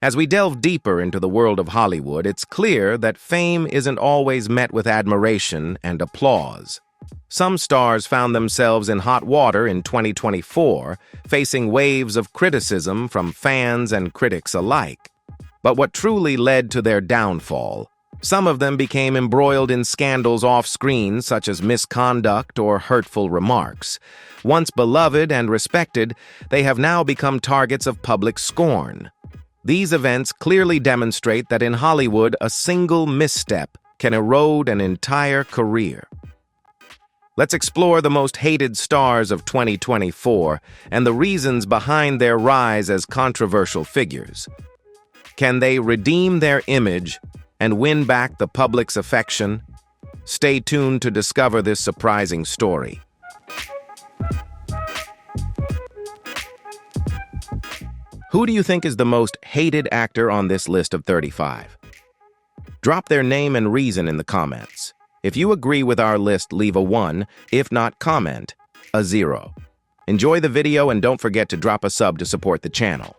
As we delve deeper into the world of Hollywood, it's clear that fame isn't always met with admiration and applause. Some stars found themselves in hot water in 2024, facing waves of criticism from fans and critics alike. But what truly led to their downfall? Some of them became embroiled in scandals off-screen, such as misconduct or hurtful remarks. Once beloved and respected, they have now become targets of public scorn. These events clearly demonstrate that in Hollywood, a single misstep can erode an entire career. Let's explore the most hated stars of 2024 and the reasons behind their rise as controversial figures. Can they redeem their image and win back the public's affection? Stay tuned to discover this surprising story. Who do you think is the most hated actor on this list of 35? Drop their name and reason in the comments. If you agree with our list, leave a 1. If not, comment a 0. Enjoy the video and don't forget to drop a sub to support the channel.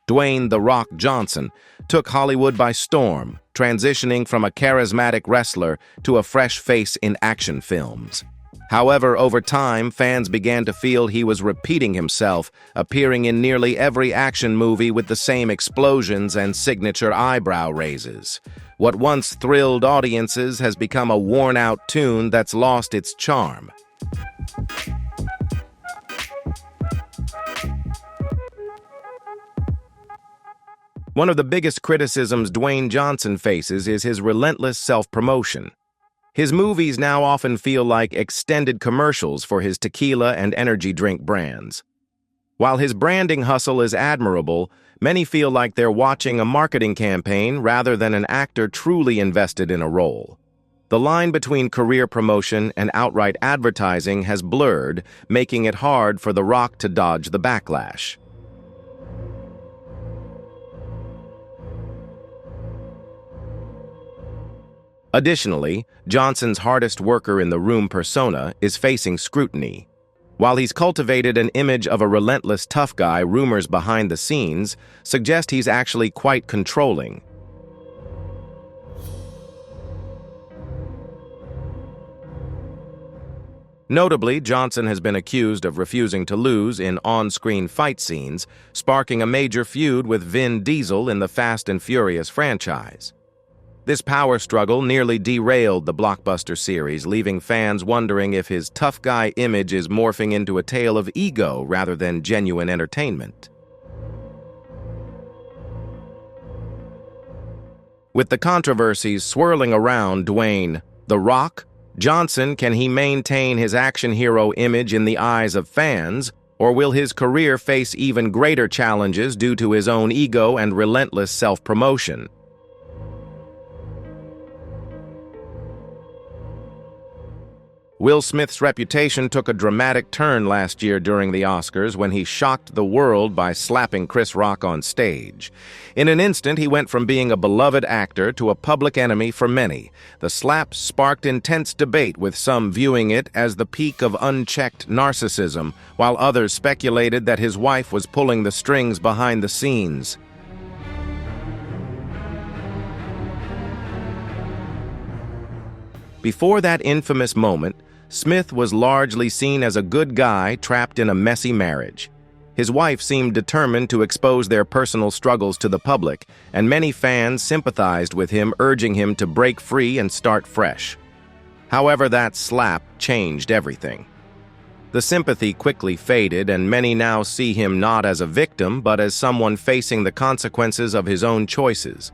Dwayne "The Rock" Johnson took Hollywood by storm, transitioning from a charismatic wrestler to a fresh face in action films. However, over time, fans began to feel he was repeating himself, appearing in nearly every action movie with the same explosions and signature eyebrow raises. What once thrilled audiences has become a worn-out tune that's lost its charm. One of the biggest criticisms Dwayne Johnson faces is his relentless self-promotion. His movies now often feel like extended commercials for his tequila and energy drink brands. While his branding hustle is admirable, many feel like they're watching a marketing campaign rather than an actor truly invested in a role. The line between career promotion and outright advertising has blurred, making it hard for The Rock to dodge the backlash. Additionally, Johnson's hardest worker in the room persona is facing scrutiny. While he's cultivated an image of a relentless tough guy, rumors behind the scenes suggest he's actually quite controlling. Notably, Johnson has been accused of refusing to lose in on-screen fight scenes, sparking a major feud with Vin Diesel in the Fast and Furious franchise. This power struggle nearly derailed the blockbuster series, leaving fans wondering if his tough guy image is morphing into a tale of ego rather than genuine entertainment. With the controversies swirling around Dwayne "The Rock" Johnson, can he maintain his action hero image in the eyes of fans, or will his career face even greater challenges due to his own ego and relentless self-promotion? Will Smith's reputation took a dramatic turn last year during the Oscars when he shocked the world by slapping Chris Rock on stage. In an instant, he went from being a beloved actor to a public enemy for many. The slap sparked intense debate, with some viewing it as the peak of unchecked narcissism, while others speculated that his wife was pulling the strings behind the scenes. Before that infamous moment, Smith was largely seen as a good guy trapped in a messy marriage. His wife seemed determined to expose their personal struggles to the public, and many fans sympathized with him, urging him to break free and start fresh. However, that slap changed everything. The sympathy quickly faded, and many now see him not as a victim, but as someone facing the consequences of his own choices.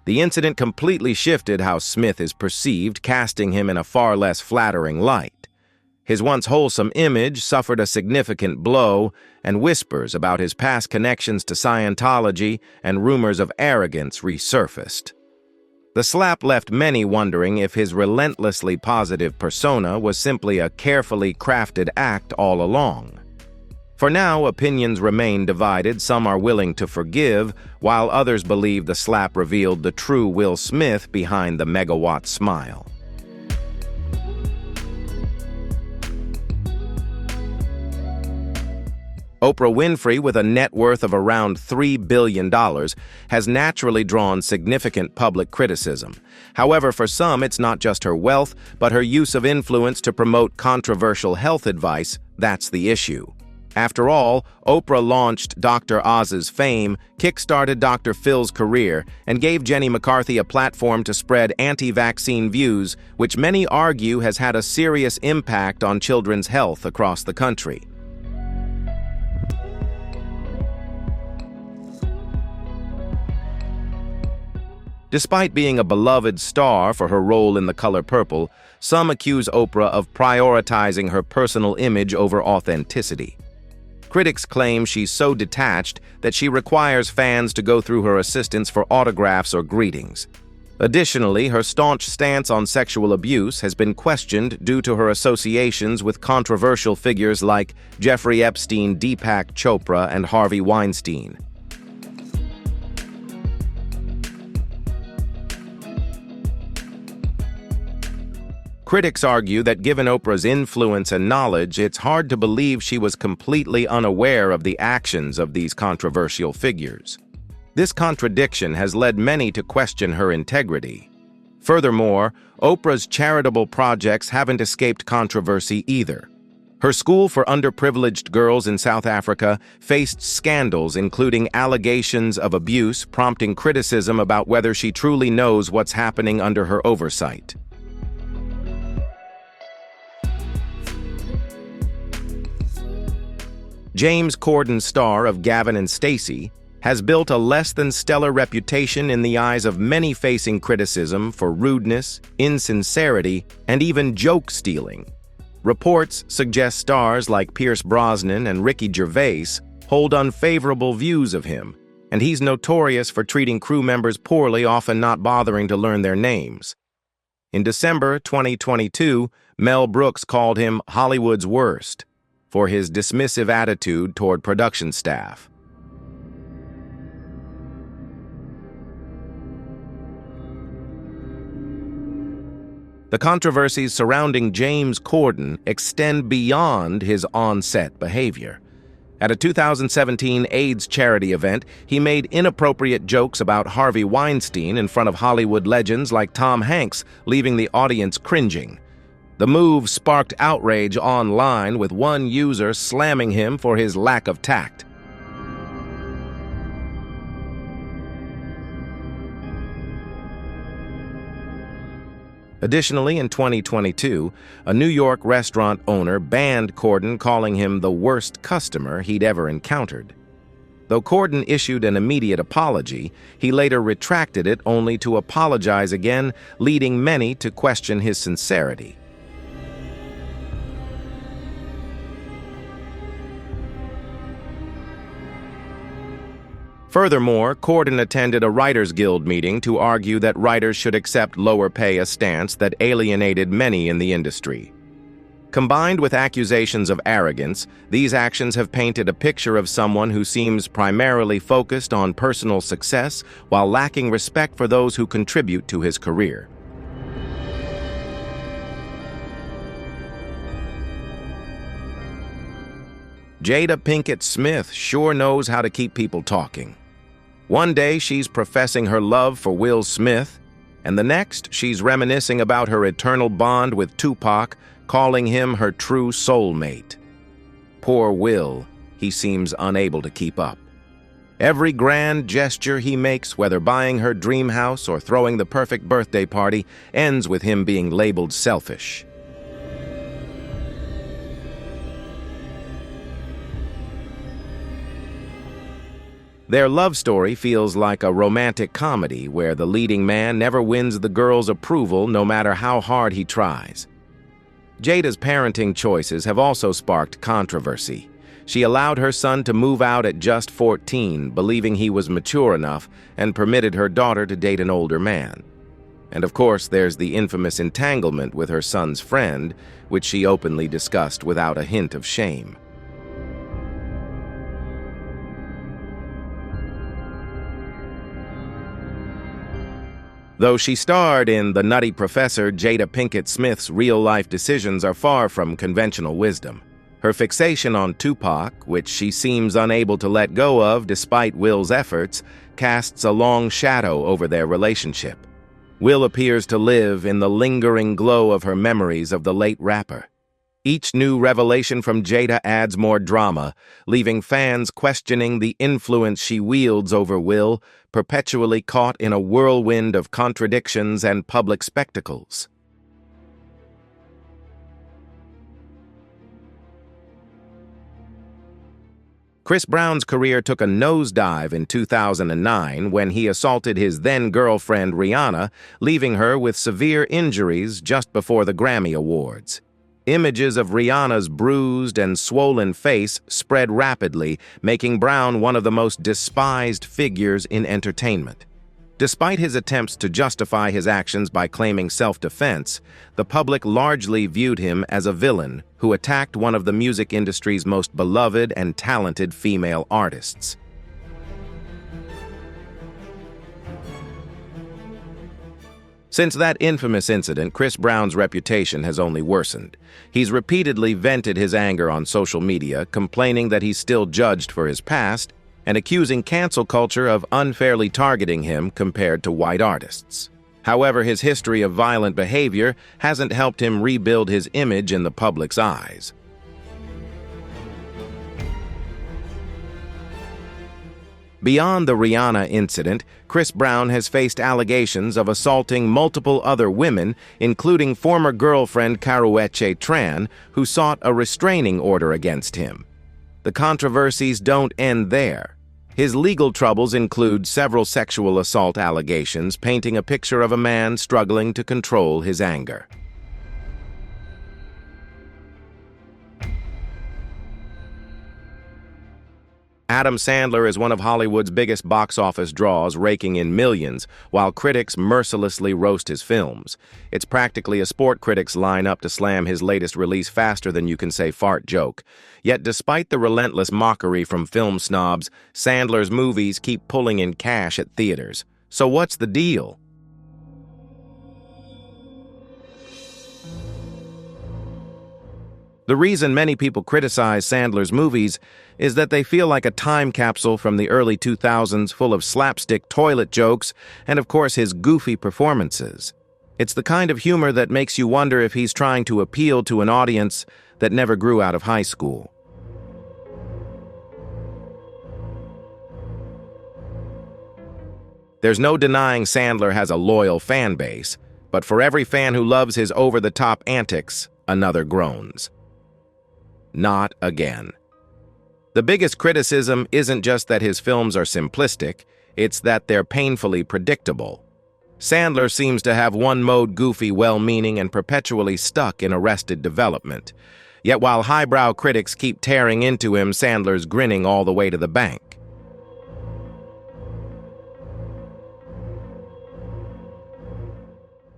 The incident completely shifted how Smith is perceived, casting him in a far less flattering light. His once wholesome image suffered a significant blow, and whispers about his past connections to Scientology and rumors of arrogance resurfaced. The slap left many wondering if his relentlessly positive persona was simply a carefully crafted act all along. For now, opinions remain divided. Some are willing to forgive, while others believe the slap revealed the true Will Smith behind the megawatt smile. Oprah Winfrey, with a net worth of around $3 billion, has naturally drawn significant public criticism. However, for some, it's not just her wealth, but her use of influence to promote controversial health advice that's the issue. After all, Oprah launched Dr. Oz's fame, kickstarted Dr. Phil's career, and gave Jenny McCarthy a platform to spread anti-vaccine views, which many argue has had a serious impact on children's health across the country. Despite being a beloved star for her role in The Color Purple, some accuse Oprah of prioritizing her personal image over authenticity. Critics claim she's so detached that she requires fans to go through her assistants for autographs or greetings. Additionally, her staunch stance on sexual abuse has been questioned due to her associations with controversial figures like Jeffrey Epstein, Deepak Chopra, and Harvey Weinstein. Critics argue that given Oprah's influence and knowledge, it's hard to believe she was completely unaware of the actions of these controversial figures. This contradiction has led many to question her integrity. Furthermore, Oprah's charitable projects haven't escaped controversy either. Her school for underprivileged girls in South Africa faced scandals, including allegations of abuse, prompting criticism about whether she truly knows what's happening under her oversight. James Corden, star of Gavin and Stacey, has built a less-than-stellar reputation in the eyes of many, facing criticism for rudeness, insincerity, and even joke-stealing. Reports suggest stars like Pierce Brosnan and Ricky Gervais hold unfavorable views of him, and he's notorious for treating crew members poorly, often not bothering to learn their names. In December 2022, Mel Brooks called him Hollywood's worst for his dismissive attitude toward production staff. The controversies surrounding James Corden extend beyond his on-set behavior. At a 2017 AIDS charity event, he made inappropriate jokes about Harvey Weinstein in front of Hollywood legends like Tom Hanks, leaving the audience cringing. The move sparked outrage online, with one user slamming him for his lack of tact. Additionally, in 2022, a New York restaurant owner banned Corden, calling him the worst customer he'd ever encountered. Though Corden issued an immediate apology, he later retracted it only to apologize again, leading many to question his sincerity. Furthermore, Corden attended a Writers Guild meeting to argue that writers should accept lower pay, a stance that alienated many in the industry. Combined with accusations of arrogance, these actions have painted a picture of someone who seems primarily focused on personal success while lacking respect for those who contribute to his career. Jada Pinkett Smith sure knows how to keep people talking. One day she's professing her love for Will Smith, and the next she's reminiscing about her eternal bond with Tupac, calling him her true soulmate. Poor Will, he seems unable to keep up. Every grand gesture he makes, whether buying her dream house or throwing the perfect birthday party, ends with him being labeled selfish. Their love story feels like a romantic comedy where the leading man never wins the girl's approval no matter how hard he tries. Jada's parenting choices have also sparked controversy. She allowed her son to move out at just 14, believing he was mature enough, and permitted her daughter to date an older man. And of course, there's the infamous entanglement with her son's friend, which she openly discussed without a hint of shame. Though she starred in The Nutty Professor, Jada Pinkett Smith's real-life decisions are far from conventional wisdom. Her fixation on Tupac, which she seems unable to let go of despite Will's efforts, casts a long shadow over their relationship. Will appears to live in the lingering glow of her memories of the late rapper. Each new revelation from Jada adds more drama, leaving fans questioning the influence she wields over Will, perpetually caught in a whirlwind of contradictions and public spectacles. Chris Brown's career took a nosedive in 2009 when he assaulted his then-girlfriend Rihanna, leaving her with severe injuries just before the Grammy Awards. Images of Rihanna's bruised and swollen face spread rapidly, making Brown one of the most despised figures in entertainment. Despite his attempts to justify his actions by claiming self-defense, the public largely viewed him as a villain who attacked one of the music industry's most beloved and talented female artists. Since that infamous incident, Chris Brown's reputation has only worsened. He's repeatedly vented his anger on social media, complaining that he's still judged for his past, and accusing cancel culture of unfairly targeting him compared to white artists. However, his history of violent behavior hasn't helped him rebuild his image in the public's eyes. Beyond the Rihanna incident, Chris Brown has faced allegations of assaulting multiple other women, including former girlfriend Karrueche Tran, who sought a restraining order against him. The controversies don't end there. His legal troubles include several sexual assault allegations, painting a picture of a man struggling to control his anger. Adam Sandler is one of Hollywood's biggest box office draws, raking in millions, while critics mercilessly roast his films. It's practically a sport critics line up to slam his latest release faster than you can say fart joke. Yet despite the relentless mockery from film snobs, Sandler's movies keep pulling in cash at theaters. So what's the deal? The reason many people criticize Sandler's movies is that they feel like a time capsule from the early 2000s full of slapstick toilet jokes and, of course, his goofy performances. It's the kind of humor that makes you wonder if he's trying to appeal to an audience that never grew out of high school. There's no denying Sandler has a loyal fan base, but for every fan who loves his over-the-top antics, another groans. Not again. The biggest criticism isn't just that his films are simplistic, it's that they're painfully predictable. Sandler seems to have one-mode goofy, well-meaning, and perpetually stuck in Arrested Development. Yet while highbrow critics keep tearing into him, Sandler's grinning all the way to the bank.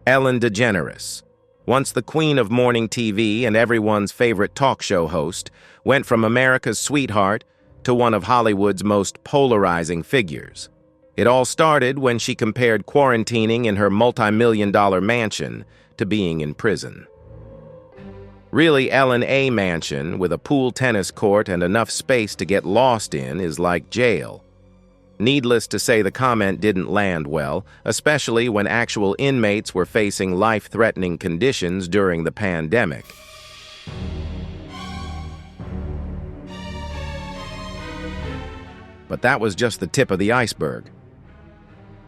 Ellen DeGeneres, once the queen of morning TV and everyone's favorite talk show host, went from America's sweetheart to one of Hollywood's most polarizing figures. It all started when she compared quarantining in her multi-million-dollar mansion to being in prison. Really, Ellen, a mansion with a pool tennis court and enough space to get lost in is like jail. Needless to say, the comment didn't land well, especially when actual inmates were facing life-threatening conditions during the pandemic. But that was just the tip of the iceberg.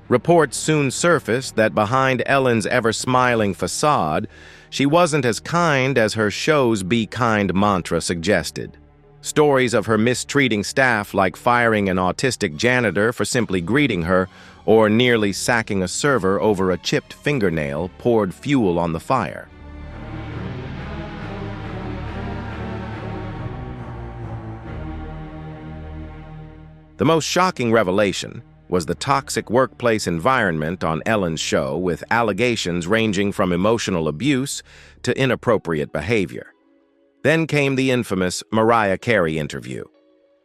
Reports soon surfaced that behind Ellen's ever-smiling facade, she wasn't as kind as her show's Be Kind mantra suggested. Stories of her mistreating staff, like firing an autistic janitor for simply greeting her or nearly sacking a server over a chipped fingernail, poured fuel on the fire. The most shocking revelation was the toxic workplace environment on Ellen's show, with allegations ranging from emotional abuse to inappropriate behavior. Then came the infamous Mariah Carey interview.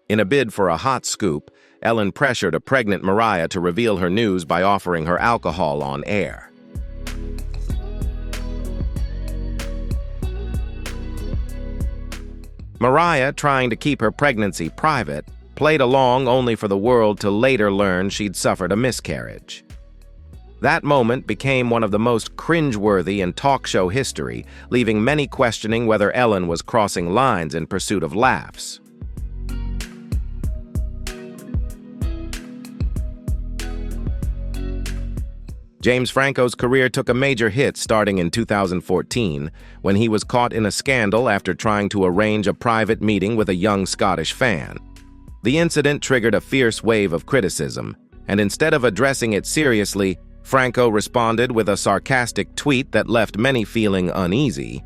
In a bid for a hot scoop, Ellen pressured a pregnant Mariah to reveal her news by offering her alcohol on air. Mariah, trying to keep her pregnancy private, played along only for the world to later learn she'd suffered a miscarriage. That moment became one of the most cringeworthy in talk show history, leaving many questioning whether Ellen was crossing lines in pursuit of laughs. James Franco's career took a major hit starting in 2014 when he was caught in a scandal after trying to arrange a private meeting with a young Scottish fan. The incident triggered a fierce wave of criticism, and instead of addressing it seriously, Franco responded with a sarcastic tweet that left many feeling uneasy.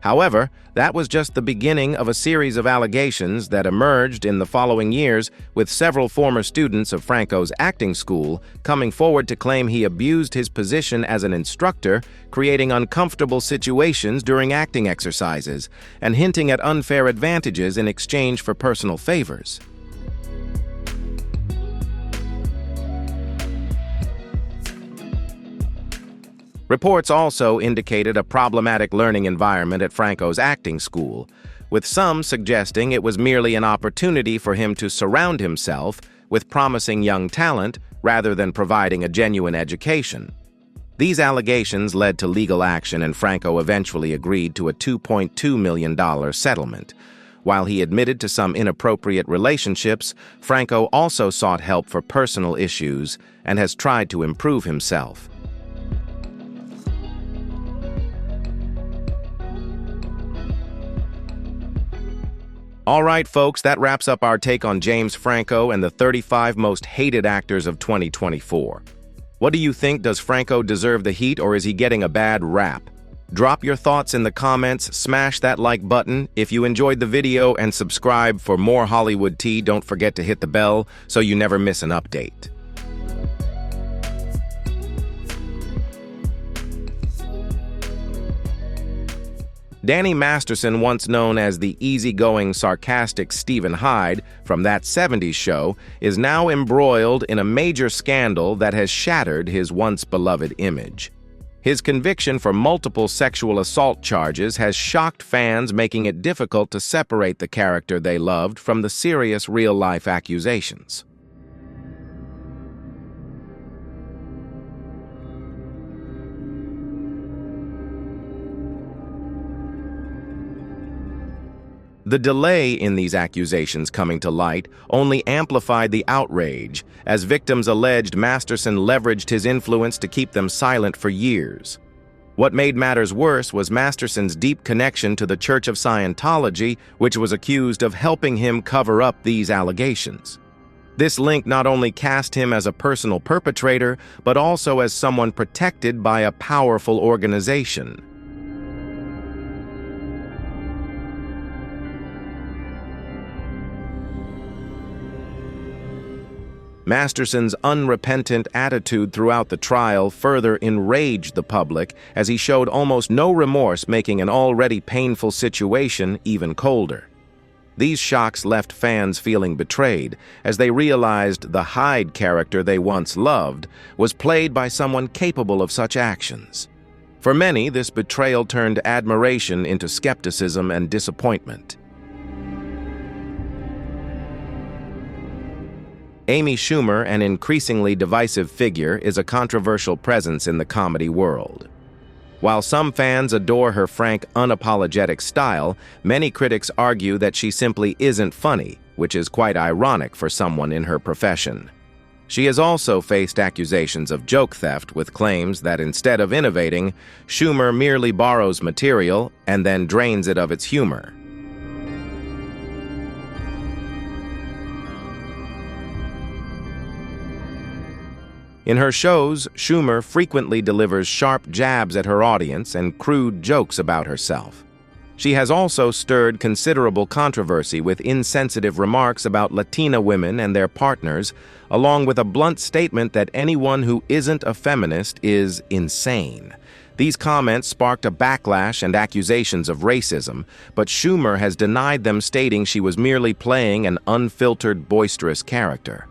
However, that was just the beginning of a series of allegations that emerged in the following years, with several former students of Franco's acting school coming forward to claim he abused his position as an instructor, creating uncomfortable situations during acting exercises, and hinting at unfair advantages in exchange for personal favors. Reports also indicated a problematic learning environment at Franco's acting school, with some suggesting it was merely an opportunity for him to surround himself with promising young talent rather than providing a genuine education. These allegations led to legal action, and Franco eventually agreed to a $2.2 million settlement. While he admitted to some inappropriate relationships, Franco also sought help for personal issues and has tried to improve himself. All right, folks, that wraps up our take on James Franco and the 35 most hated actors of 2024. What do you think? Does Franco deserve the heat, or is he getting a bad rap? Drop your thoughts in the comments, smash that like button if you enjoyed the video, and subscribe for more Hollywood tea. Don't forget to hit the bell so you never miss an update. Danny Masterson, once known as the easygoing, sarcastic Stephen Hyde from That 70s Show, is now embroiled in a major scandal that has shattered his once-beloved image. His conviction for multiple sexual assault charges has shocked fans, making it difficult to separate the character they loved from the serious real-life accusations. The delay in these accusations coming to light only amplified the outrage, as victims alleged Masterson leveraged his influence to keep them silent for years. What made matters worse was Masterson's deep connection to the Church of Scientology, which was accused of helping him cover up these allegations. This link not only cast him as a personal perpetrator, but also as someone protected by a powerful organization. Masterson's unrepentant attitude throughout the trial further enraged the public, as he showed almost no remorse, making an already painful situation even colder. These shocks left fans feeling betrayed, as they realized the Hyde character they once loved was played by someone capable of such actions. For many, this betrayal turned admiration into skepticism and disappointment. Amy Schumer, an increasingly divisive figure, is a controversial presence in the comedy world. While some fans adore her frank, unapologetic style, many critics argue that she simply isn't funny, which is quite ironic for someone in her profession. She has also faced accusations of joke theft, with claims that instead of innovating, Schumer merely borrows material and then drains it of its humor. In her shows, Schumer frequently delivers sharp jabs at her audience and crude jokes about herself. She has also stirred considerable controversy with insensitive remarks about Latina women and their partners, along with a blunt statement that anyone who isn't a feminist is insane. These comments sparked a backlash and accusations of racism, but Schumer has denied them, stating she was merely playing an unfiltered, boisterous character.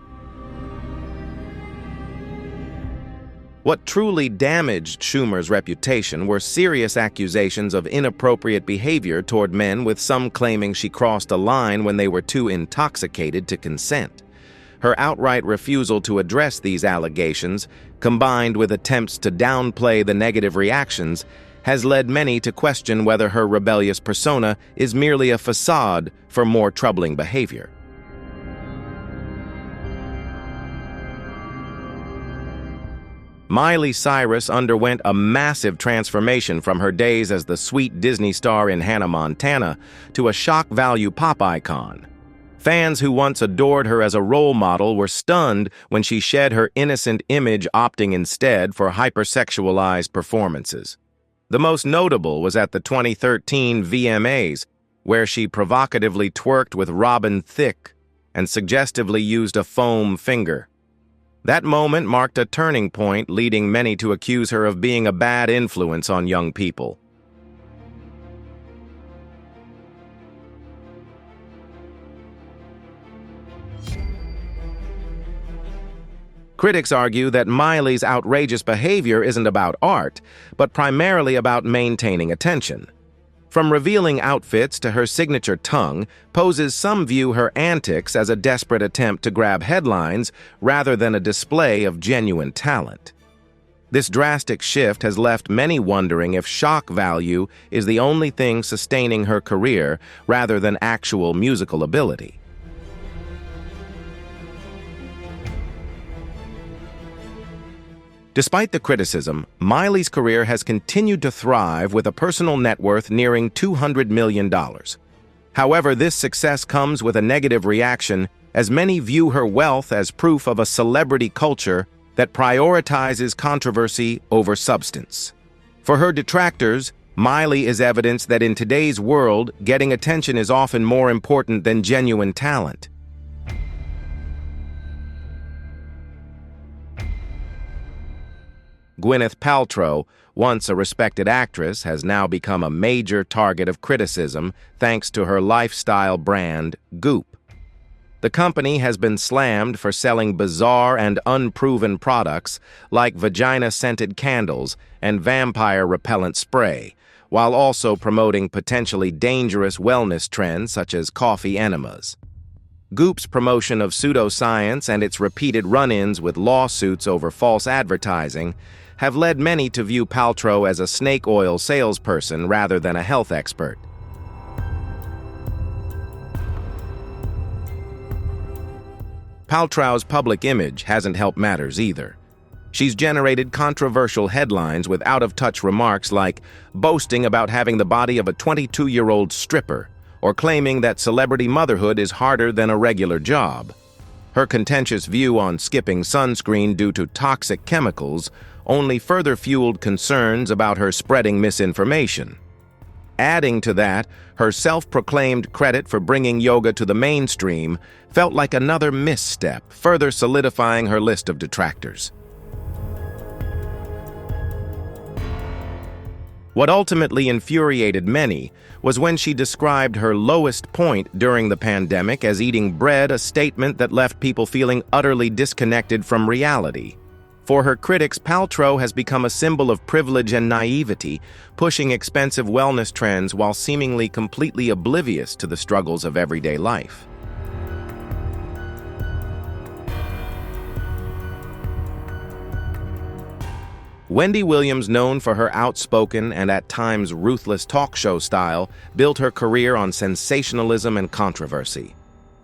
What truly damaged Schumer's reputation were serious accusations of inappropriate behavior toward men, with some claiming she crossed a line when they were too intoxicated to consent. Her outright refusal to address these allegations, combined with attempts to downplay the negative reactions, has led many to question whether her rebellious persona is merely a facade for more troubling behavior. Miley Cyrus underwent a massive transformation from her days as the sweet Disney star in Hannah Montana to a shock-value pop icon. Fans who once adored her as a role model were stunned when she shed her innocent image, opting instead for hypersexualized performances. The most notable was at the 2013 VMAs, where she provocatively twerked with Robin Thicke and suggestively used a foam finger. That moment marked a turning point, leading many to accuse her of being a bad influence on young people. Critics argue that Miley's outrageous behavior isn't about art, but primarily about maintaining attention. From revealing outfits to her signature tongue, poses some view her antics as a desperate attempt to grab headlines rather than a display of genuine talent. This drastic shift has left many wondering if shock value is the only thing sustaining her career rather than actual musical ability. Despite the criticism, Miley's career has continued to thrive, with a personal net worth nearing $200 million. However, this success comes with a negative reaction, as many view her wealth as proof of a celebrity culture that prioritizes controversy over substance. For her detractors, Miley is evidence that in today's world, getting attention is often more important than genuine talent. Gwyneth Paltrow, once a respected actress, has now become a major target of criticism thanks to her lifestyle brand, Goop. The company has been slammed for selling bizarre and unproven products like vagina-scented candles and vampire-repellent spray, while also promoting potentially dangerous wellness trends such as coffee enemas. Goop's promotion of pseudoscience and its repeated run-ins with lawsuits over false advertising have led many to view Paltrow as a snake oil salesperson rather than a health expert. Paltrow's public image hasn't helped matters either. She's generated controversial headlines with out-of-touch remarks like boasting about having the body of a 22-year-old stripper or claiming that celebrity motherhood is harder than a regular job. Her contentious view on skipping sunscreen due to toxic chemicals only further fueled concerns about her spreading misinformation. Adding to that, her self-proclaimed credit for bringing yoga to the mainstream felt like another misstep, further solidifying her list of detractors. What ultimately infuriated many was when she described her lowest point during the pandemic as eating bread, a statement that left people feeling utterly disconnected from reality. For her critics, Paltrow has become a symbol of privilege and naivety, pushing expensive wellness trends while seemingly completely oblivious to the struggles of everyday life. Wendy Williams, known for her outspoken and at times ruthless talk show style, built her career on sensationalism and controversy.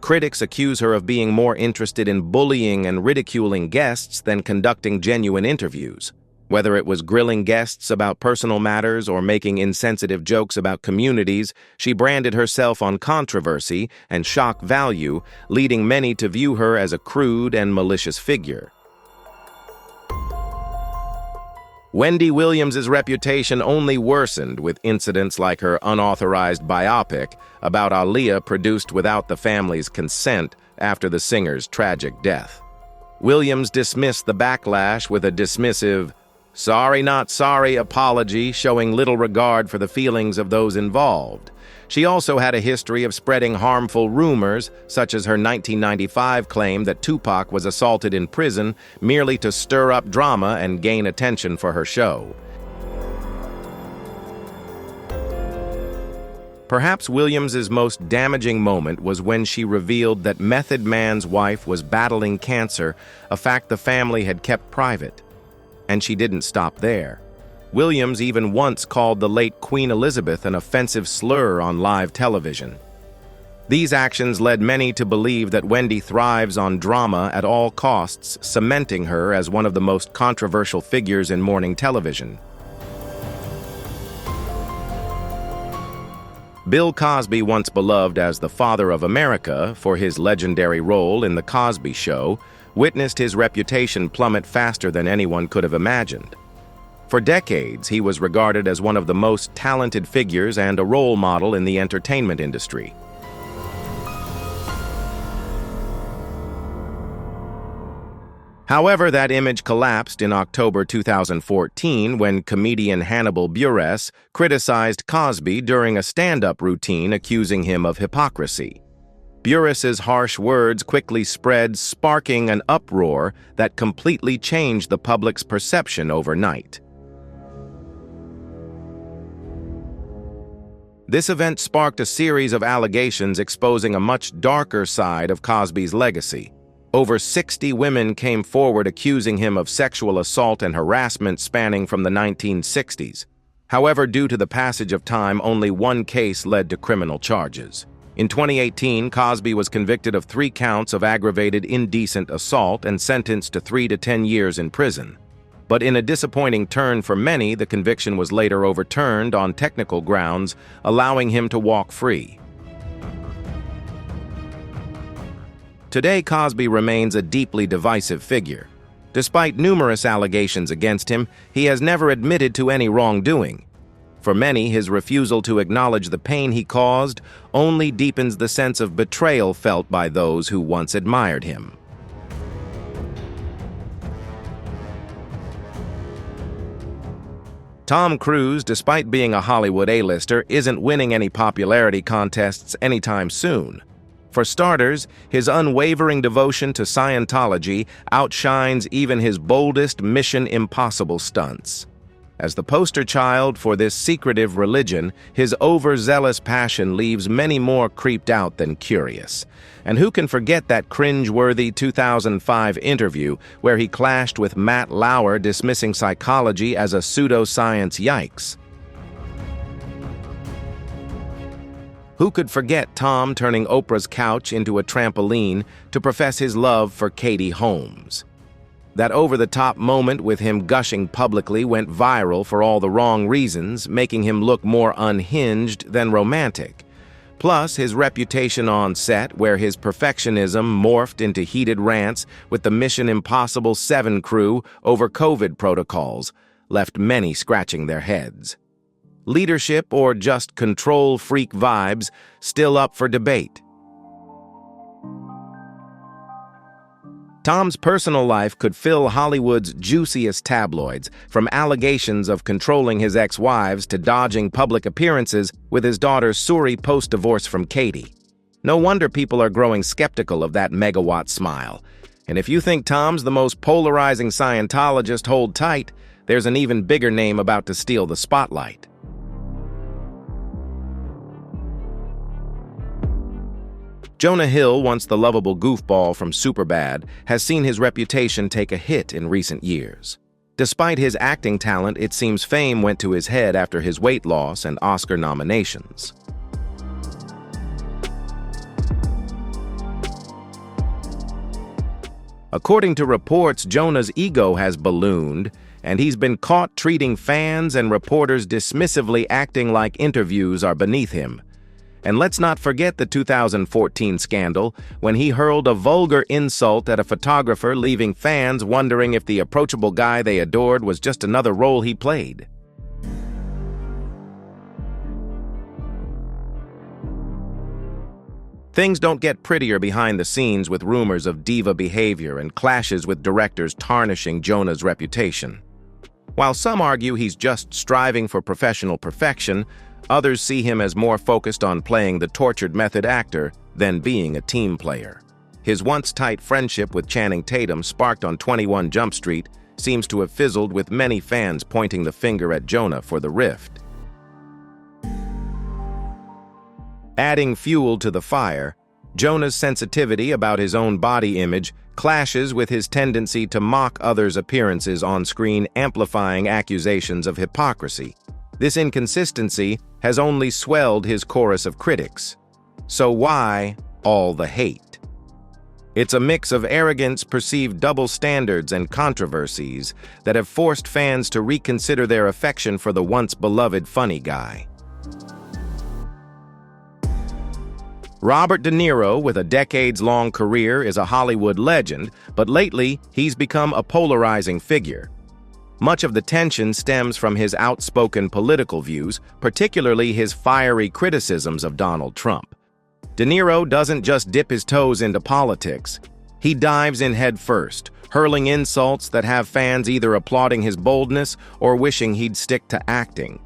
Critics accuse her of being more interested in bullying and ridiculing guests than conducting genuine interviews. Whether it was grilling guests about personal matters or making insensitive jokes about communities, she branded herself on controversy and shock value, leading many to view her as a crude and malicious figure. Wendy Williams' reputation only worsened with incidents like her unauthorized biopic about Aaliyah, produced without the family's consent after the singer's tragic death. Williams dismissed the backlash with a dismissive, sorry not sorry apology showing little regard for the feelings of those involved. She also had a history of spreading harmful rumors, such as her 1995 claim that Tupac was assaulted in prison merely to stir up drama and gain attention for her show. Perhaps Williams' most damaging moment was when she revealed that Method Man's wife was battling cancer, a fact the family had kept private. And she didn't stop there. Williams even once called the late Queen Elizabeth an offensive slur on live television. These actions led many to believe that Wendy thrives on drama at all costs, cementing her as one of the most controversial figures in morning television. Bill Cosby, once beloved as the Father of America for his legendary role in The Cosby Show, witnessed his reputation plummet faster than anyone could have imagined. For decades, he was regarded as one of the most talented figures and a role model in the entertainment industry. However, that image collapsed in October 2014 when comedian Hannibal Buress criticized Cosby during a stand-up routine accusing him of hypocrisy. Buress's harsh words quickly spread, sparking an uproar that completely changed the public's perception overnight. This event sparked a series of allegations exposing a much darker side of Cosby's legacy. Over 60 women came forward accusing him of sexual assault and harassment spanning from the 1960s. However, due to the passage of time, only one case led to criminal charges. In 2018, Cosby was convicted of 3 counts of aggravated indecent assault and sentenced to 3 to 10 years in prison. But in a disappointing turn for many, the conviction was later overturned on technical grounds, allowing him to walk free. Today, Cosby remains a deeply divisive figure. Despite numerous allegations against him, he has never admitted to any wrongdoing. For many, his refusal to acknowledge the pain he caused only deepens the sense of betrayal felt by those who once admired him. Tom Cruise, despite being a Hollywood A-lister, isn't winning any popularity contests anytime soon. For starters, his unwavering devotion to Scientology outshines even his boldest Mission Impossible stunts. As the poster child for this secretive religion, his overzealous passion leaves many more creeped out than curious. And who can forget that cringe-worthy 2005 interview where he clashed with Matt Lauer dismissing psychology as a pseudoscience yikes? Who could forget Tom turning Oprah's couch into a trampoline to profess his love for Katie Holmes? That over-the-top moment with him gushing publicly went viral for all the wrong reasons, making him look more unhinged than romantic. Plus, his reputation on set, where his perfectionism morphed into heated rants with the Mission Impossible 7 crew over COVID protocols, left many scratching their heads. Leadership or just control freak vibes still up for debate. Tom's personal life could fill Hollywood's juiciest tabloids, from allegations of controlling his ex-wives to dodging public appearances with his daughter Suri post-divorce from Katie. No wonder people are growing skeptical of that megawatt smile. And if you think Tom's the most polarizing Scientologist, hold tight, there's an even bigger name about to steal the spotlight. Jonah Hill, once the lovable goofball from Superbad, has seen his reputation take a hit in recent years. Despite his acting talent, it seems fame went to his head after his weight loss and Oscar nominations. According to reports, Jonah's ego has ballooned, and he's been caught treating fans and reporters dismissively, acting like interviews are beneath him. And let's not forget the 2014 scandal when he hurled a vulgar insult at a photographer, leaving fans wondering if the approachable guy they adored was just another role he played. Things don't get prettier behind the scenes with rumors of diva behavior and clashes with directors tarnishing Jonah's reputation. While some argue he's just striving for professional perfection, others see him as more focused on playing the tortured method actor than being a team player. His once tight friendship with Channing Tatum, sparked on 21 Jump Street, seems to have fizzled, with many fans pointing the finger at Jonah for the rift. Adding fuel to the fire, Jonah's sensitivity about his own body image clashes with his tendency to mock others' appearances on screen, amplifying accusations of hypocrisy. This inconsistency has only swelled his chorus of critics. So why all the hate? It's a mix of arrogance, perceived double standards, and controversies that have forced fans to reconsider their affection for the once beloved funny guy. Robert De Niro, with a decades-long career, is a Hollywood legend, but lately he's become a polarizing figure. Much of the tension stems from his outspoken political views, particularly his fiery criticisms of Donald Trump. De Niro doesn't just dip his toes into politics. He dives in head first, hurling insults that have fans either applauding his boldness or wishing he'd stick to acting.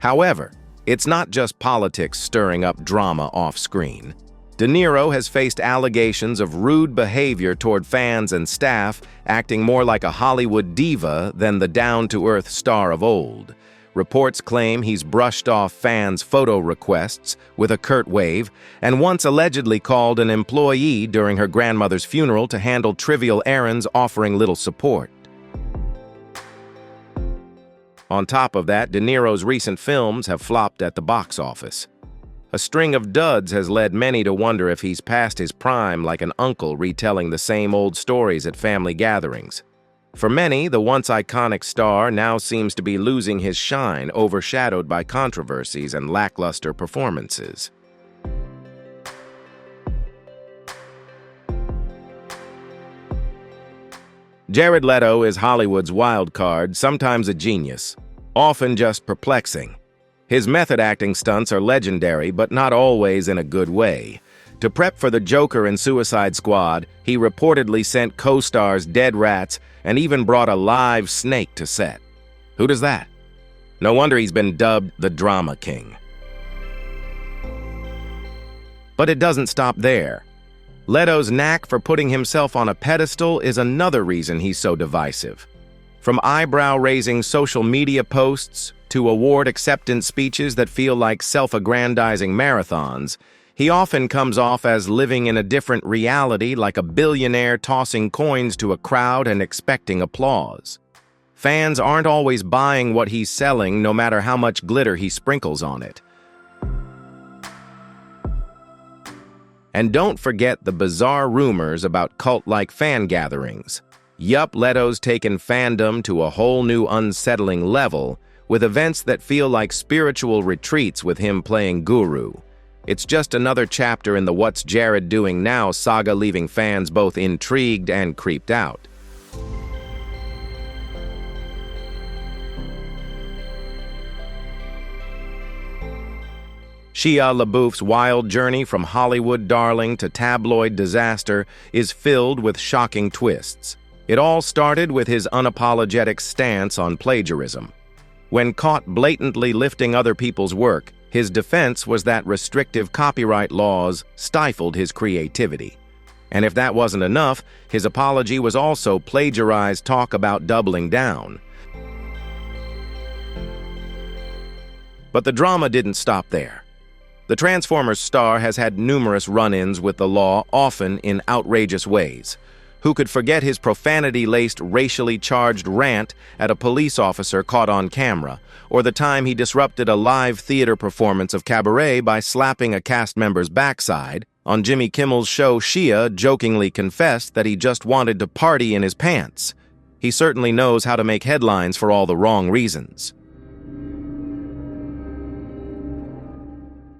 However, it's not just politics stirring up drama off-screen. De Niro has faced allegations of rude behavior toward fans and staff, acting more like a Hollywood diva than the down-to-earth star of old. Reports claim he's brushed off fans' photo requests with a curt wave, and once allegedly called an employee during her grandmother's funeral to handle trivial errands, offering little support. On top of that, De Niro's recent films have flopped at the box office. A string of duds has led many to wonder if he's past his prime, like an uncle retelling the same old stories at family gatherings. For many, the once iconic star now seems to be losing his shine, overshadowed by controversies and lackluster performances. Jared Leto is Hollywood's wild card, sometimes a genius, often just perplexing. His method acting stunts are legendary, but not always in a good way. To prep for the Joker in Suicide Squad, he reportedly sent co-stars dead rats and even brought a live snake to set. Who does that? No wonder he's been dubbed the Drama King. But it doesn't stop there. Leto's knack for putting himself on a pedestal is another reason he's so divisive. From eyebrow-raising social media posts to award acceptance speeches that feel like self-aggrandizing marathons, he often comes off as living in a different reality, like a billionaire tossing coins to a crowd and expecting applause. Fans aren't always buying what he's selling, no matter how much glitter he sprinkles on it. And don't forget the bizarre rumors about cult-like fan gatherings. Yup, Leto's taken fandom to a whole new unsettling level, with events that feel like spiritual retreats with him playing guru. It's just another chapter in the What's Jared Doing Now saga, leaving fans both intrigued and creeped out. Shia LaBeouf's wild journey from Hollywood darling to tabloid disaster is filled with shocking twists. It all started with his unapologetic stance on plagiarism. When caught blatantly lifting other people's work, his defense was that restrictive copyright laws stifled his creativity. And if that wasn't enough, his apology was also plagiarized talk about doubling down. But the drama didn't stop there. The Transformers star has had numerous run-ins with the law, often in outrageous ways. Who could forget his profanity-laced, racially charged rant at a police officer caught on camera, or the time he disrupted a live theater performance of Cabaret by slapping a cast member's backside? On Jimmy Kimmel's show, Shia jokingly confessed that he just wanted to party in his pants. He certainly knows how to make headlines for all the wrong reasons.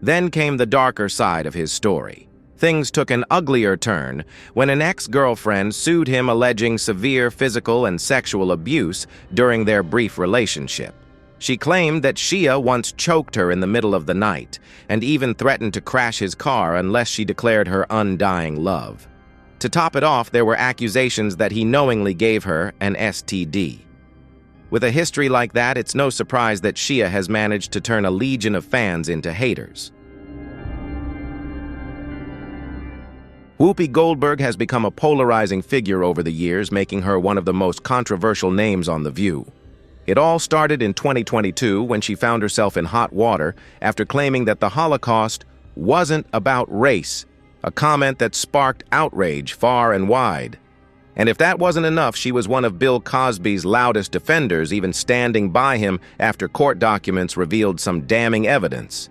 Then came the darker side of his story. Things took an uglier turn when an ex-girlfriend sued him, alleging severe physical and sexual abuse during their brief relationship. She claimed that Shia once choked her in the middle of the night and even threatened to crash his car unless she declared her undying love. To top it off, there were accusations that he knowingly gave her an STD. With a history like that, it's no surprise that Shia has managed to turn a legion of fans into haters. Whoopi Goldberg has become a polarizing figure over the years, making her one of the most controversial names on The View. It all started in 2022 when she found herself in hot water after claiming that the Holocaust wasn't about race, a comment that sparked outrage far and wide. And if that wasn't enough, she was one of Bill Cosby's loudest defenders, even standing by him after court documents revealed some damning evidence.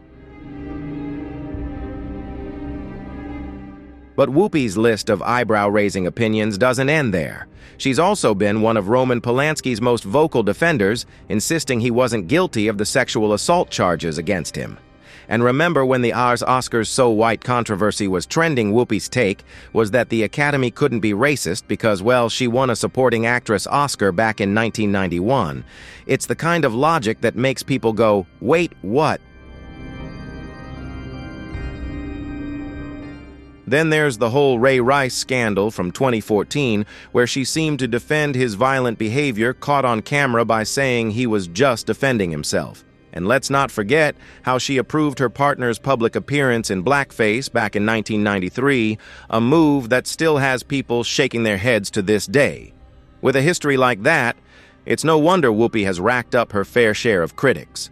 But Whoopi's list of eyebrow-raising opinions doesn't end there. She's also been one of Roman Polanski's most vocal defenders, insisting he wasn't guilty of the sexual assault charges against him. And remember when the Oscars So White controversy was trending, Whoopi's take was that the Academy couldn't be racist because, well, she won a supporting actress Oscar back in 1991. It's the kind of logic that makes people go, wait, what? Then there's the whole Ray Rice scandal from 2014, where she seemed to defend his violent behavior, caught on camera by saying he was just defending himself. And let's not forget how she approved her partner's public appearance in blackface back in 1993, a move that still has people shaking their heads to this day. With a history like that, it's no wonder Whoopi has racked up her fair share of critics.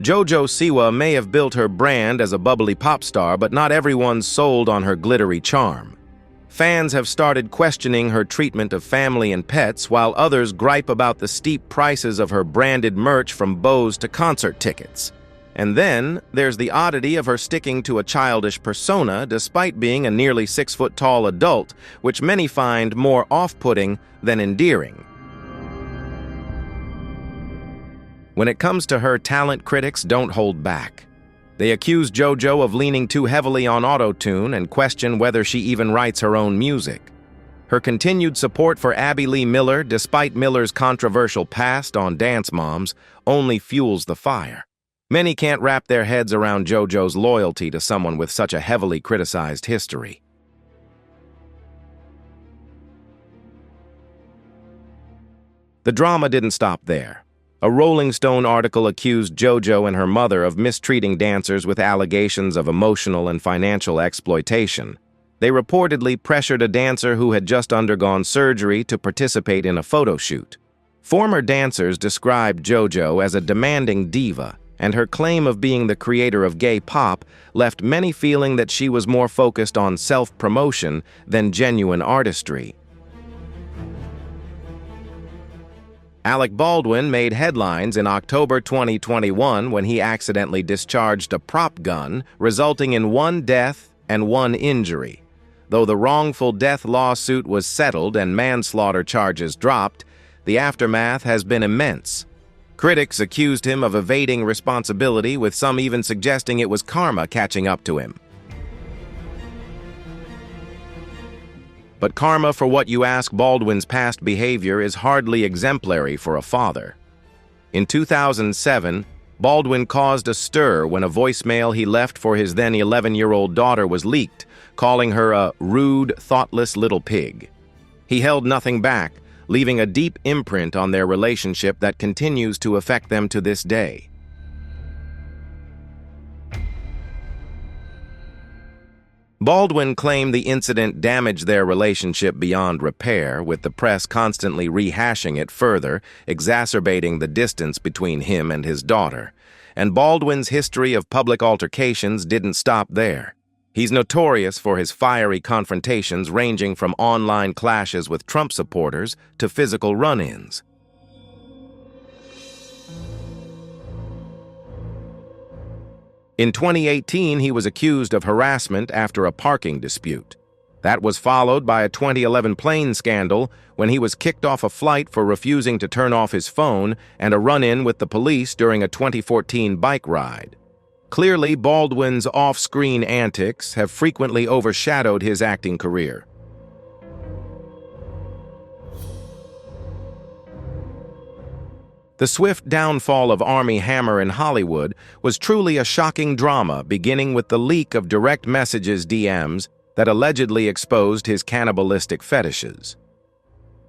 Jojo Siwa may have built her brand as a bubbly pop star, but not everyone's sold on her glittery charm. Fans have started questioning her treatment of family and pets, while others gripe about the steep prices of her branded merch from bows to concert tickets. And then there's the oddity of her sticking to a childish persona despite being a nearly 6-foot-tall adult, which many find more off-putting than endearing. When it comes to her talent, critics don't hold back. They accuse JoJo of leaning too heavily on auto-tune and question whether she even writes her own music. Her continued support for Abby Lee Miller, despite Miller's controversial past on Dance Moms, only fuels the fire. Many can't wrap their heads around JoJo's loyalty to someone with such a heavily criticized history. The drama didn't stop there. A Rolling Stone article accused JoJo and her mother of mistreating dancers with allegations of emotional and financial exploitation. They reportedly pressured a dancer who had just undergone surgery to participate in a photo shoot. Former dancers described JoJo as a demanding diva, and her claim of being the creator of gay pop left many feeling that she was more focused on self-promotion than genuine artistry. Alec Baldwin made headlines in October 2021 when he accidentally discharged a prop gun, resulting in 1 death and 1 injury. Though the wrongful death lawsuit was settled and manslaughter charges dropped, the aftermath has been immense. Critics accused him of evading responsibility, with some even suggesting it was karma catching up to him. But karma for what you ask. Baldwin's past behavior is hardly exemplary for a father. In 2007, Baldwin caused a stir when a voicemail he left for his then 11-year-old daughter was leaked, calling her a rude, thoughtless little pig. He held nothing back, leaving a deep imprint on their relationship that continues to affect them to this day. Baldwin claimed the incident damaged their relationship beyond repair, with the press constantly rehashing it further, exacerbating the distance between him and his daughter. And Baldwin's history of public altercations didn't stop there. He's notorious for his fiery confrontations, ranging from online clashes with Trump supporters to physical run-ins. In 2018, he was accused of harassment after a parking dispute. That was followed by a 2011 plane scandal when he was kicked off a flight for refusing to turn off his phone, and a run-in with the police during a 2014 bike ride. Clearly, Baldwin's off-screen antics have frequently overshadowed his acting career. The swift downfall of Armie Hammer in Hollywood was truly a shocking drama, beginning with the leak of direct messages DMs that allegedly exposed his cannibalistic fetishes.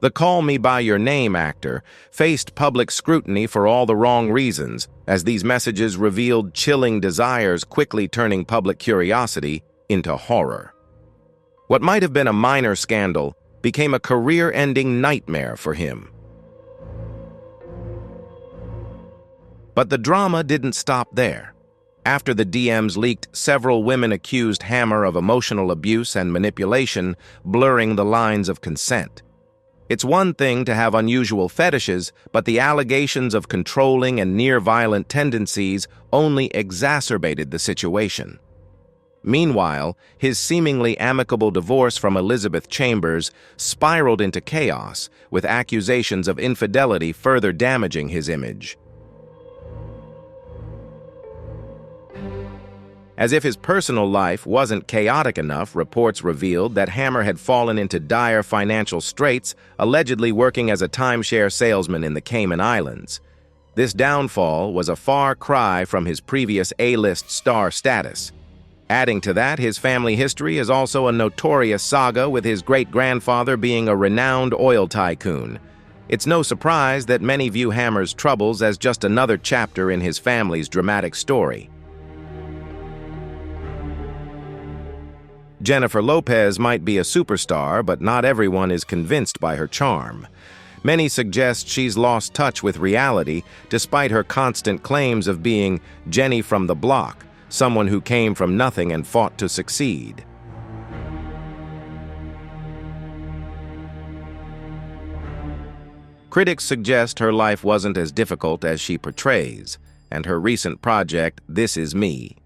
The Call Me By Your Name actor faced public scrutiny for all the wrong reasons, as these messages revealed chilling desires, quickly turning public curiosity into horror. What might have been a minor scandal became a career-ending nightmare for him. But the drama didn't stop there. After the DMs leaked, several women accused Hammer of emotional abuse and manipulation, blurring the lines of consent. It's one thing to have unusual fetishes, but the allegations of controlling and near-violent tendencies only exacerbated the situation. Meanwhile, his seemingly amicable divorce from Elizabeth Chambers spiraled into chaos, with accusations of infidelity further damaging his image. As if his personal life wasn't chaotic enough, reports revealed that Hammer had fallen into dire financial straits, allegedly working as a timeshare salesman in the Cayman Islands. This downfall was a far cry from his previous A-list star status. Adding to that, his family history is also a notorious saga, with his great-grandfather being a renowned oil tycoon. It's no surprise that many view Hammer's troubles as just another chapter in his family's dramatic story. Jennifer Lopez might be a superstar, but not everyone is convinced by her charm. Many suggest she's lost touch with reality, despite her constant claims of being Jenny from the block, someone who came from nothing and fought to succeed. Critics suggest her life wasn't as difficult as she portrays, and her recent project, This Is Me,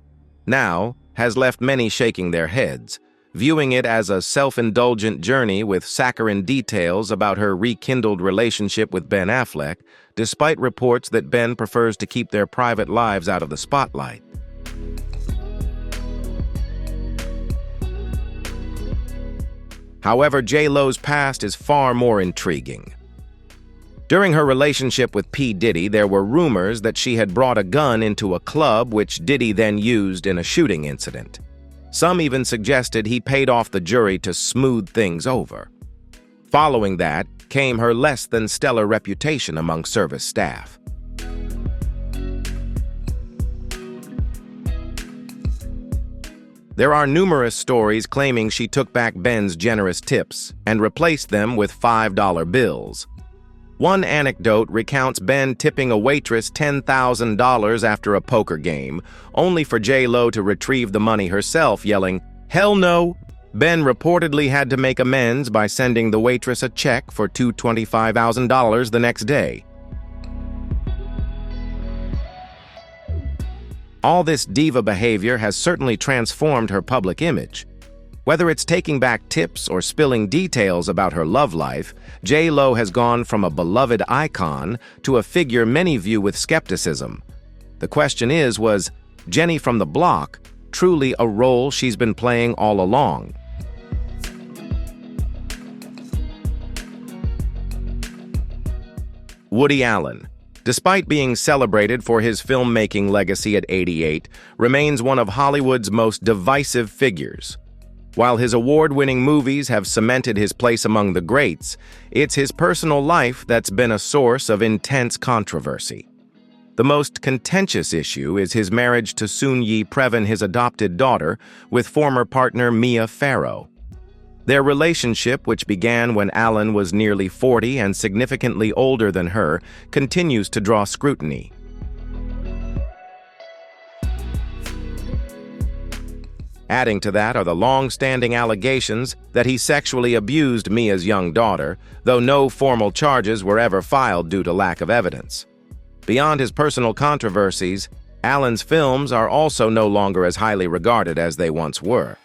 now has left many shaking their heads, viewing it as a self-indulgent journey with saccharine details about her rekindled relationship with Ben Affleck, despite reports that Ben prefers to keep their private lives out of the spotlight. However, J.Lo's past is far more intriguing. During her relationship with P. Diddy, there were rumors that she had brought a gun into a club, which Diddy then used in a shooting incident. Some even suggested he paid off the jury to smooth things over. Following that came her less-than-stellar reputation among service staff. There are numerous stories claiming she took back Ben's generous tips and replaced them with $5 bills. One anecdote recounts Ben tipping a waitress $10,000 after a poker game, only for J.Lo to retrieve the money herself, yelling, "Hell no!" Ben reportedly had to make amends by sending the waitress a check for $225,000 the next day. All this diva behavior has certainly transformed her public image. Whether it's taking back tips or spilling details about her love life, J.Lo has gone from a beloved icon to a figure many view with skepticism. The question is, was Jenny from the block truly a role she's been playing all along? Woody Allen, despite being celebrated for his filmmaking legacy at 88, remains one of Hollywood's most divisive figures. While his award-winning movies have cemented his place among the greats, it's his personal life that's been a source of intense controversy. The most contentious issue is his marriage to Soon-Yi Previn, his adopted daughter, with former partner Mia Farrow. Their relationship, which began when Allen was nearly 40 and significantly older than her, continues to draw scrutiny. Adding to that are the long-standing allegations that he sexually abused Mia's young daughter, though no formal charges were ever filed due to lack of evidence. Beyond his personal controversies, Allen's films are also no longer as highly regarded as they once were.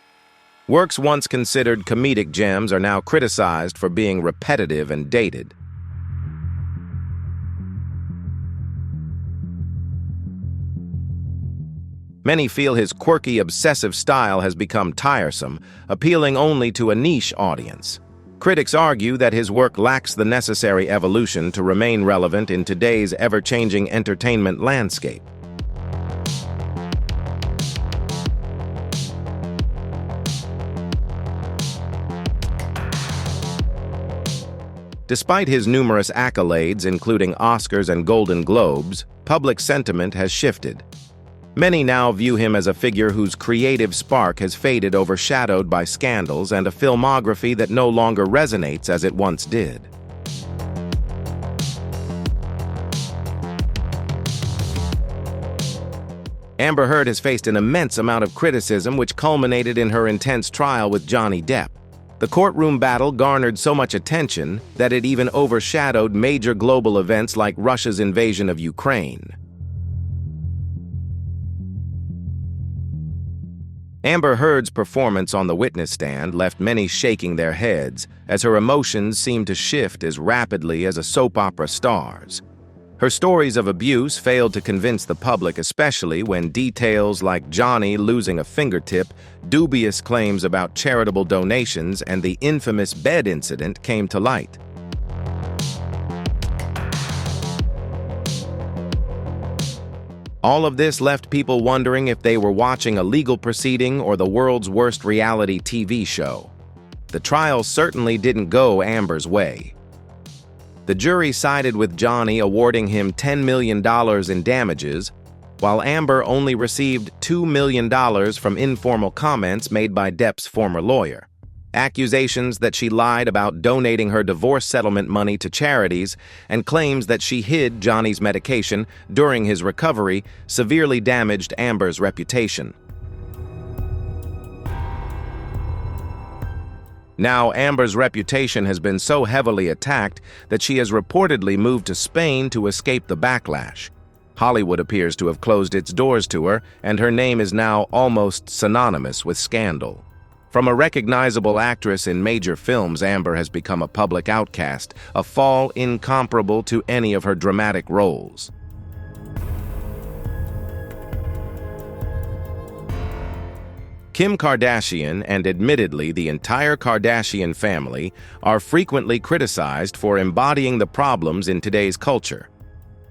Works once considered comedic gems are now criticized for being repetitive and dated. Many feel his quirky, obsessive style has become tiresome, appealing only to a niche audience. Critics argue that his work lacks the necessary evolution to remain relevant in today's ever-changing entertainment landscape. Despite his numerous accolades, including Oscars and Golden Globes, public sentiment has shifted. Many now view him as a figure whose creative spark has faded, overshadowed by scandals and a filmography that no longer resonates as it once did. Amber Heard has faced an immense amount of criticism, which culminated in her intense trial with Johnny Depp. The courtroom battle garnered so much attention that it even overshadowed major global events like Russia's invasion of Ukraine. Amber Heard's performance on the witness stand left many shaking their heads, as her emotions seemed to shift as rapidly as a soap opera star's. Her stories of abuse failed to convince the public, especially when details like Johnny losing a fingertip, dubious claims about charitable donations, and the infamous bed incident came to light. All of this left people wondering if they were watching a legal proceeding or the world's worst reality TV show. The trial certainly didn't go Amber's way. The jury sided with Johnny, awarding him $10 million in damages, while Amber only received $2 million from informal comments made by Depp's former lawyer. Accusations that she lied about donating her divorce settlement money to charities and claims that she hid Johnny's medication during his recovery severely damaged Amber's reputation. Now, Amber's reputation has been so heavily attacked that she has reportedly moved to Spain to escape the backlash. Hollywood appears to have closed its doors to her, and her name is now almost synonymous with scandal. From a recognizable actress in major films, Amber has become a public outcast, a fall incomparable to any of her dramatic roles. Kim Kardashian, and admittedly the entire Kardashian family, are frequently criticized for embodying the problems in today's culture.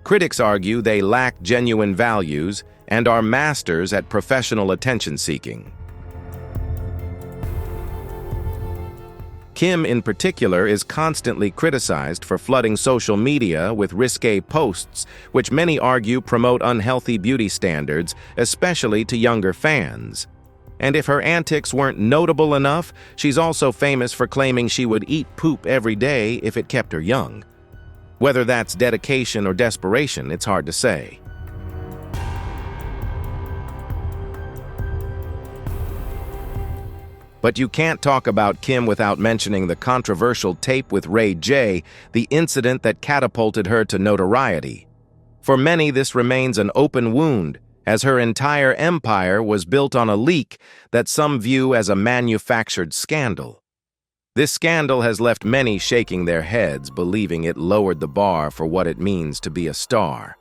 Critics argue they lack genuine values and are masters at professional attention-seeking. Kim, in particular, is constantly criticized for flooding social media with risque posts, which many argue promote unhealthy beauty standards, especially to younger fans. And if her antics weren't notable enough, she's also famous for claiming she would eat poop every day if it kept her young. Whether that's dedication or desperation, it's hard to say. But you can't talk about Kim without mentioning the controversial tape with Ray J, the incident that catapulted her to notoriety. For many, this remains an open wound, as her entire empire was built on a leak that some view as a manufactured scandal. This scandal has left many shaking their heads, believing it lowered the bar for what it means to be a star.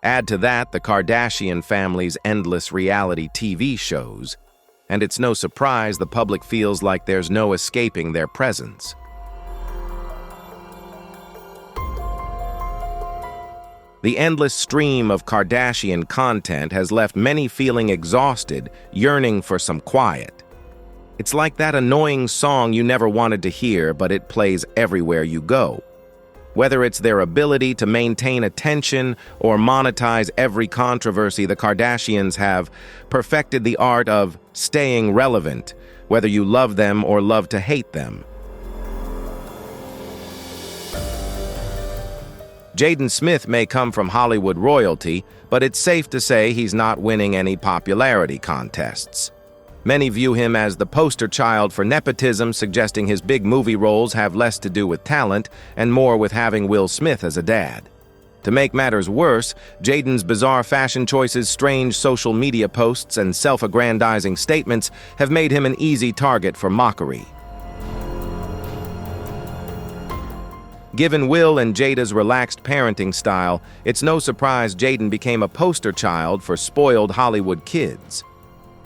Add to that the Kardashian family's endless reality TV shows, and it's no surprise the public feels like there's no escaping their presence. The endless stream of Kardashian content has left many feeling exhausted, yearning for some quiet. It's like that annoying song you never wanted to hear, but it plays everywhere you go. Whether it's their ability to maintain attention or monetize every controversy, the Kardashians have perfected the art of staying relevant, whether you love them or love to hate them. Jaden Smith may come from Hollywood royalty, but it's safe to say he's not winning any popularity contests. Many view him as the poster child for nepotism, suggesting his big movie roles have less to do with talent and more with having Will Smith as a dad. To make matters worse, Jaden's bizarre fashion choices, strange social media posts, and self-aggrandizing statements have made him an easy target for mockery. Given Will and Jada's relaxed parenting style, it's no surprise Jaden became a poster child for spoiled Hollywood kids.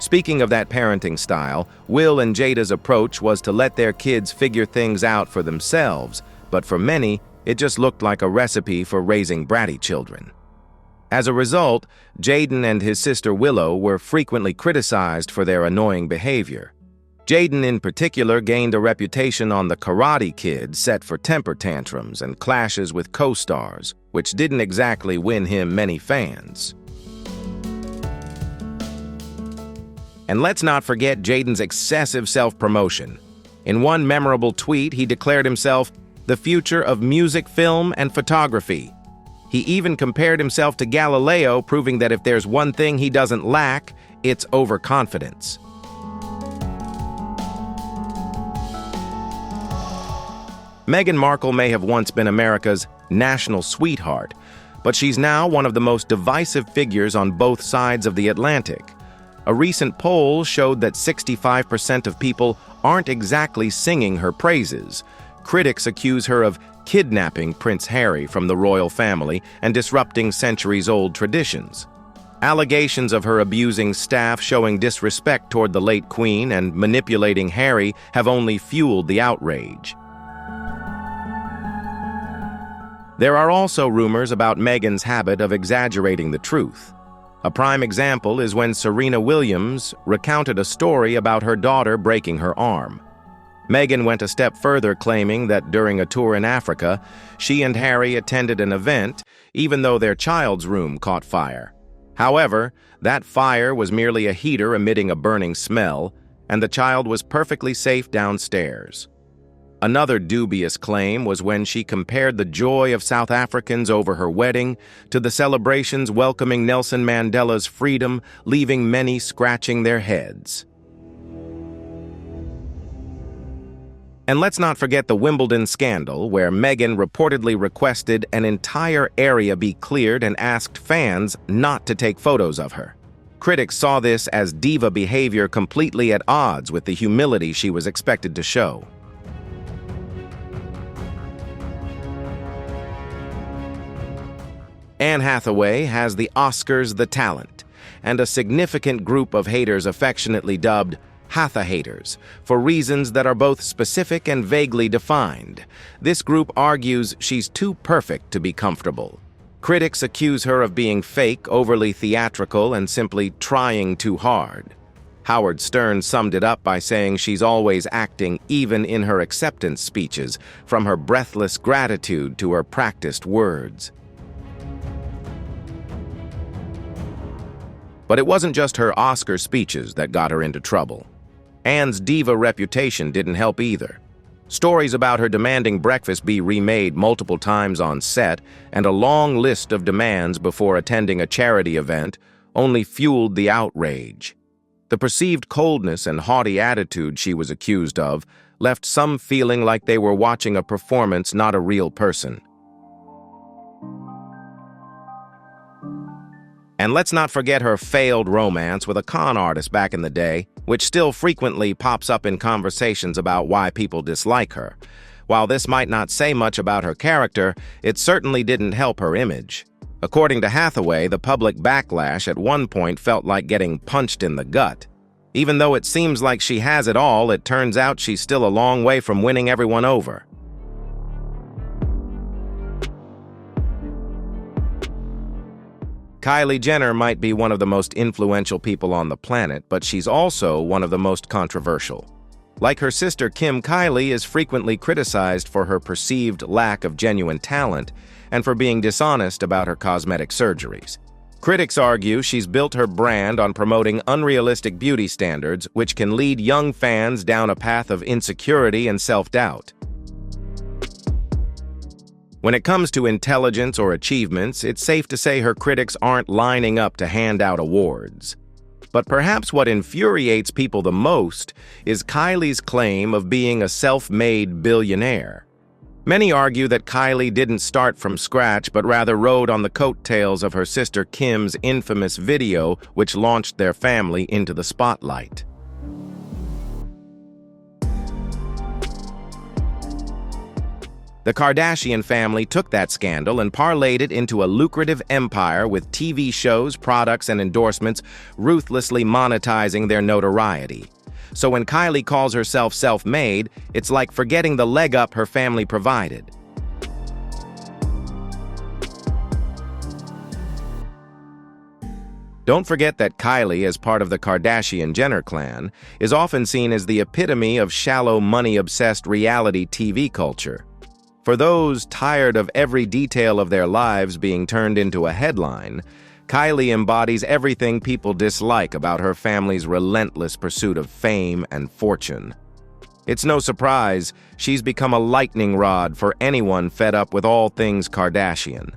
Speaking of that parenting style, Will and Jada's approach was to let their kids figure things out for themselves, but for many, it just looked like a recipe for raising bratty children. As a result, Jaden and his sister Willow were frequently criticized for their annoying behavior. Jaden in particular gained a reputation on The Karate Kid set for temper tantrums and clashes with co-stars, which didn't exactly win him many fans. And let's not forget Jaden's excessive self-promotion. In one memorable tweet, he declared himself the future of music, film, and photography. He even compared himself to Galileo, proving that if there's one thing he doesn't lack, it's overconfidence. Meghan Markle may have once been America's national sweetheart, but she's now one of the most divisive figures on both sides of the Atlantic. A recent poll showed that 65% of people aren't exactly singing her praises. Critics accuse her of kidnapping Prince Harry from the royal family and disrupting centuries-old traditions. Allegations of her abusing staff, showing disrespect toward the late Queen, and manipulating Harry have only fueled the outrage. There are also rumors about Meghan's habit of exaggerating the truth. A prime example is when Serena Williams recounted a story about her daughter breaking her arm. Meghan went a step further, claiming that during a tour in Africa, she and Harry attended an event, even though their child's room caught fire. However, that fire was merely a heater emitting a burning smell, and the child was perfectly safe downstairs. Another dubious claim was when she compared the joy of South Africans over her wedding to the celebrations welcoming Nelson Mandela's freedom, leaving many scratching their heads. And let's not forget the Wimbledon scandal, where Meghan reportedly requested an entire area be cleared and asked fans not to take photos of her. Critics saw this as diva behavior completely at odds with the humility she was expected to show. Anne Hathaway has the Oscars the talent, and a significant group of haters affectionately dubbed Hatha-haters, for reasons that are both specific and vaguely defined. This group argues she's too perfect to be comfortable. Critics accuse her of being fake, overly theatrical, and simply trying too hard. Howard Stern summed it up by saying she's always acting, even in her acceptance speeches, from her breathless gratitude to her practiced words. But it wasn't just her Oscar speeches that got her into trouble. Anne's diva reputation didn't help either. Stories about her demanding breakfast be remade multiple times on set, and a long list of demands before attending a charity event, only fueled the outrage. The perceived coldness and haughty attitude she was accused of left some feeling like they were watching a performance, not a real person. And let's not forget her failed romance with a con artist back in the day, which still frequently pops up in conversations about why people dislike her. While this might not say much about her character, it certainly didn't help her image. According to Hathaway, the public backlash at one point felt like getting punched in the gut. Even though it seems like she has it all, it turns out she's still a long way from winning everyone over. Kylie Jenner might be one of the most influential people on the planet, but she's also one of the most controversial. Like her sister Kim, Kylie is frequently criticized for her perceived lack of genuine talent and for being dishonest about her cosmetic surgeries. Critics argue she's built her brand on promoting unrealistic beauty standards, which can lead young fans down a path of insecurity and self-doubt. When it comes to intelligence or achievements, it's safe to say her critics aren't lining up to hand out awards. But perhaps what infuriates people the most is Kylie's claim of being a self-made billionaire. Many argue that Kylie didn't start from scratch, but rather rode on the coattails of her sister Kim's infamous video, which launched their family into the spotlight. The Kardashian family took that scandal and parlayed it into a lucrative empire with TV shows, products, and endorsements, ruthlessly monetizing their notoriety. So when Kylie calls herself self-made, it's like forgetting the leg up her family provided. Don't forget that Kylie, as part of the Kardashian-Jenner clan, is often seen as the epitome of shallow, money-obsessed reality TV culture. For those tired of every detail of their lives being turned into a headline, Kylie embodies everything people dislike about her family's relentless pursuit of fame and fortune. It's no surprise she's become a lightning rod for anyone fed up with all things Kardashian.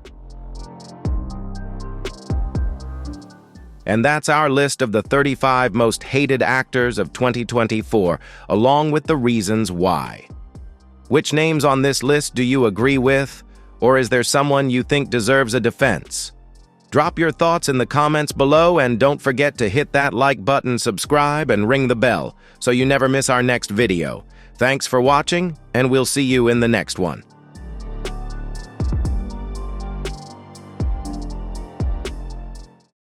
And that's our list of the 35 most hated actors of 2024, along with the reasons why. Which names on this list do you agree with, or is there someone you think deserves a defense? Drop your thoughts in the comments below, and don't forget to hit that like button, subscribe, and ring the bell so you never miss our next video. Thanks for watching, and we'll see you in the next one.